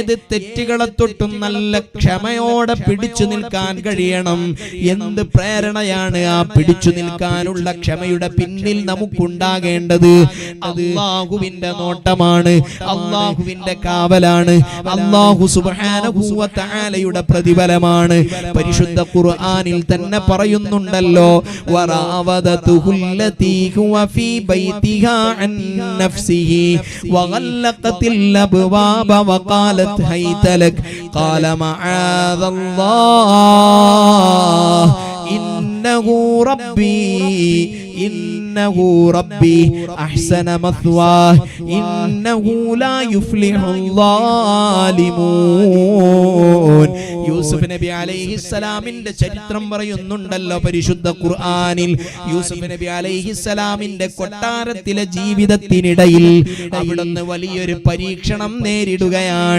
ഏത് തെറ്റുകളെ തൊട്ടും നല്ല ക്ഷമയോടെ പിടിച്ചു നിൽക്കാൻ കഴിയണം. എന്ത് പ്രേരണയാണ് ആ പിടിച്ചു നിൽക്കാനുള്ള ക്ഷമയുടെ പിന്നിൽ നമുക്കുണ്ടാകേണ്ടത്? അല്ലാഹുവിന്റെ നോട്ടമാണ്, അല്ലാഹുവിന്റെ കാവലാണ്, അല്ലാഹു സുബ്ഹാനഹു വ തആലയുടെ പ്രതിഫലമാണ്. പരിശുദ്ധ ഖുർആനിൽ തന്നെ പറയുന്നുണ്ടല്ലോ, വറാവദതുഹുല്ലതി ഹുവ ഫീ ബൈതിഹാ അൻ നഫ്സിഹി വഗല്ലഖത്തിൽ അബ്വാബ വഖാലത് ഹൈതലക് ഖാല മആദല്ലാഹ് ഇന്നഹു റബ്ബി അഹ്സന മത്വാഹ് ഇന്നഹു ലാ യുഫ്ലിഹുൽ ളാലിമൂൻ. യൂസുഫ് നബി അലൈഹിസ്സലാമിന്റെ ചരിത്രം പറയുന്നുണ്ടല്ലോ പരിശുദ്ധ ഖുർആനിൽ. യൂസുഫ് നബി അലൈഹിസ്സലാമിന്റെ കൊട്ടാരത്തിലെ ജീവിതത്തിനിടയിൽ അവിടുന്ന് വലിയൊരു പരീക്ഷണം നേരിടുകയാണ്.